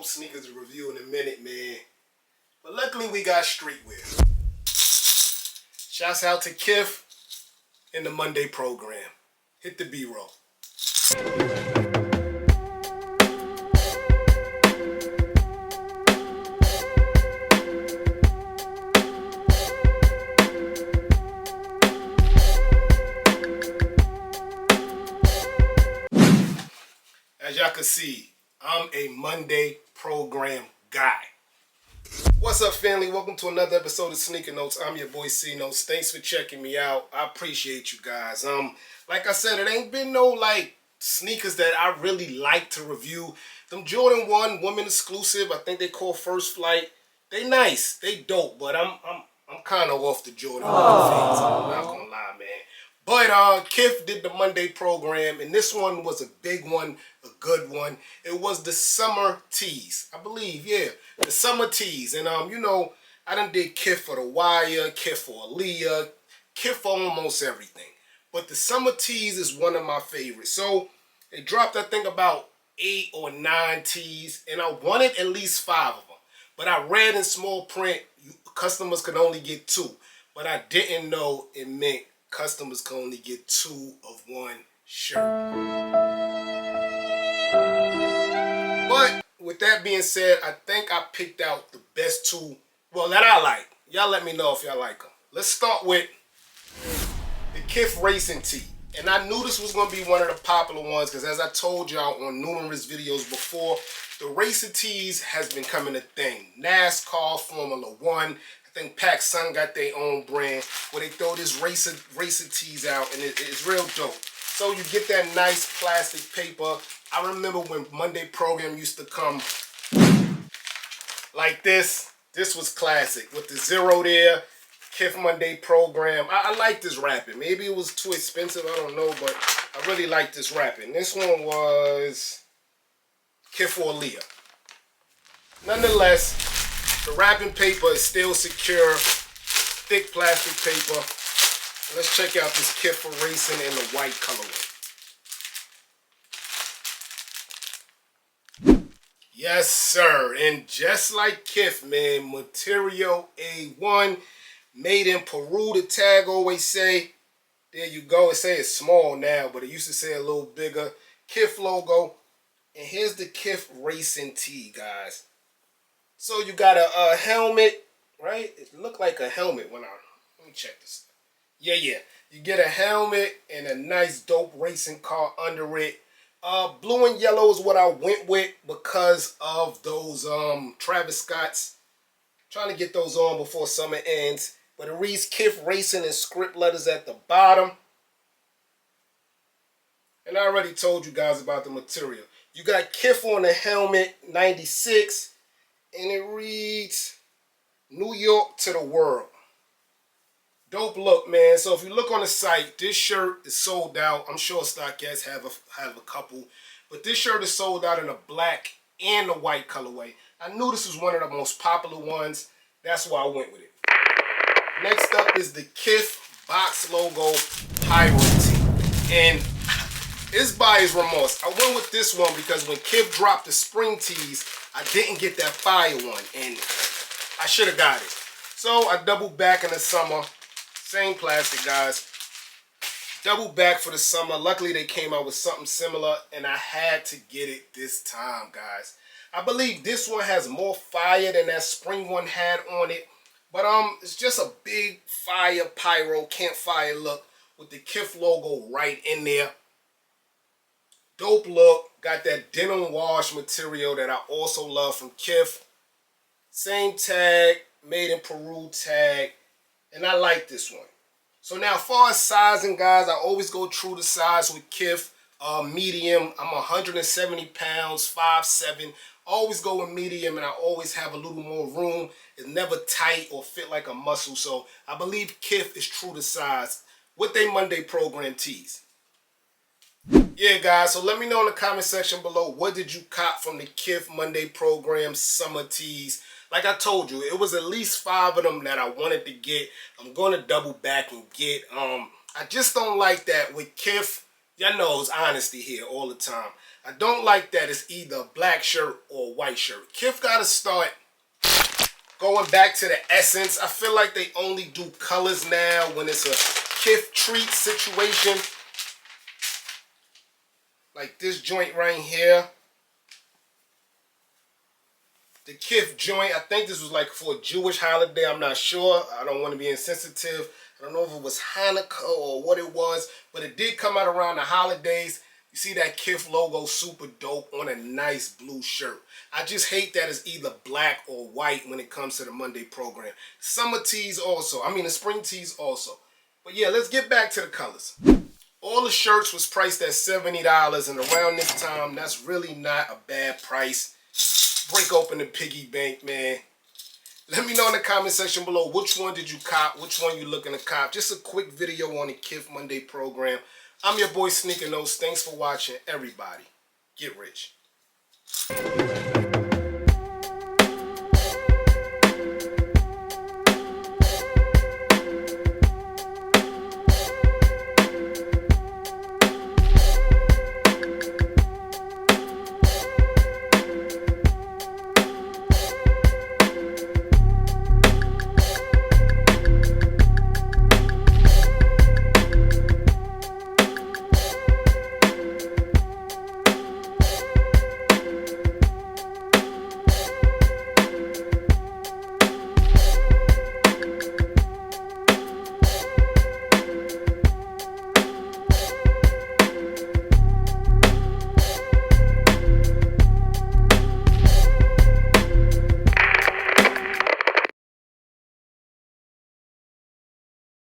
dope sneakers to review in a minute, man. But luckily we got streetwear. Shouts out to Kith in the Monday program. Hit the B-roll. As y'all can see, I'm a Monday program guy. What's up, family? Welcome to another episode of Sneaker Notes. I'm your boy C Notes. Thanks for checking me out. I appreciate you guys. Like I said, it ain't been no sneakers that I really like to review. Them Jordan 1 women exclusive, I think they call First Flight. They nice, they dope, but I'm kind of off the Jordan 1 things. I'm not gonna lie, man. But Kith did the Monday program, and this one was a big one, a good one. It was the summer tees, I believe, yeah, the summer tees. And you know, I done did Kith for the Wire, Kith for Aaliyah, Kith for almost everything. But the summer tees is one of my favorites. So they dropped, I think, about 8 or 9 tees, and I wanted at least 5 of them. But I read in small print, customers could only get 2. But I didn't know it meant customers can only get 2 of one shirt. But with that being said, I think I picked out the best 2, well, that I like. Y'all let me know if y'all like them. Let's start with the Kith Racing Tee. And I knew this was going to be one of the popular ones because, as I told y'all on numerous videos before, the Racing Tees has been coming a thing. NASCAR, Formula 1, I think PacSun got their own brand where they throw this racer tees out, and it's real dope. So you get that nice plastic paper. I remember when Monday program used to come like this. This was classic with the 0 there. Kith Monday program. I like this wrapping. Maybe it was too expensive, I don't know, but I really like this wrapping. This one was Kith for Aaliyah. Nonetheless, the wrapping paper is still secure, thick plastic paper. Let's check out this Kith for Racing in the white colorway. Yes, sir. And just like Kith, man, material A1, made in Peru, the tag always say. There you go. It say it's small now, but it used to say a little bigger. Kith logo. And here's the Kith Racing tee, guys. So you got a helmet, right? It looked like a helmet when let me check this. Yeah. You get a helmet and a nice dope racing car under it. Blue and yellow is what I went with because of those Travis Scotts. Trying to get those on before summer ends. But it reads Kith Racing in script letters at the bottom. And I already told you guys about the material. You got Kith on the helmet, 96. And it reads, New York to the world. Dope look, man. So if you look on the site, this shirt is sold out. I'm sure StockX have a couple. But this shirt is sold out in the black and the white colorway. I knew this was one of the most popular ones. That's why I went with it. Next up is the Kith box logo Pyro tee. And it's buyer's remorse. I went with this one because when Kith dropped the spring tees, I didn't get that fire one, and I should have got it. So I doubled back in the summer. Same plastic, guys. Doubled back for the summer. Luckily, they came out with something similar, and I had to get it this time, guys. I believe this one has more fire than that spring one had on it. But it's just a big fire pyro campfire look with the Kith logo right in there. Dope look. Got that denim wash material that I also love from Kith. Same tag, made in Peru tag. And I like this one. So now, as far as sizing, guys, I always go true to size with Kith. Medium. I'm 170 pounds, 5'7". Always go with medium, and I always have a little more room. It's never tight or fit like a muscle. So I believe Kith is true to size with their Monday program tees. Yeah, guys, so let me know in the comment section below, what did you cop from the Kith Monday program summer tees? Like I told you, it was at least 5 of them that I wanted to get. I'm going to double back and get. I just don't like that with Kith. Y'all know it's honesty here all the time. I don't like that it's either a black shirt or a white shirt. Kith gotta start going back to the essence. I feel like they only do colors now when it's a Kith treat situation. Like this joint right here. The Kith joint, I think this was like for a Jewish holiday. I'm not sure. I don't want to be insensitive. I don't know if it was Hanukkah or what it was, but it did come out around the holidays. You see that Kith logo, super dope, on a nice blue shirt. I just hate that it's either black or white when it comes to the Monday program. Summer tees also. I mean the spring tees also. But yeah, let's get back to the colors. All the shirts was priced at $70, and around this time, that's really not a bad price. Break open the piggy bank, man. Let me know in the comment section below which one did you cop, which one you looking to cop. Just a quick video on the Kith Monday program. I'm your boy Sneaker Nose. Thanks for watching, everybody. Get rich.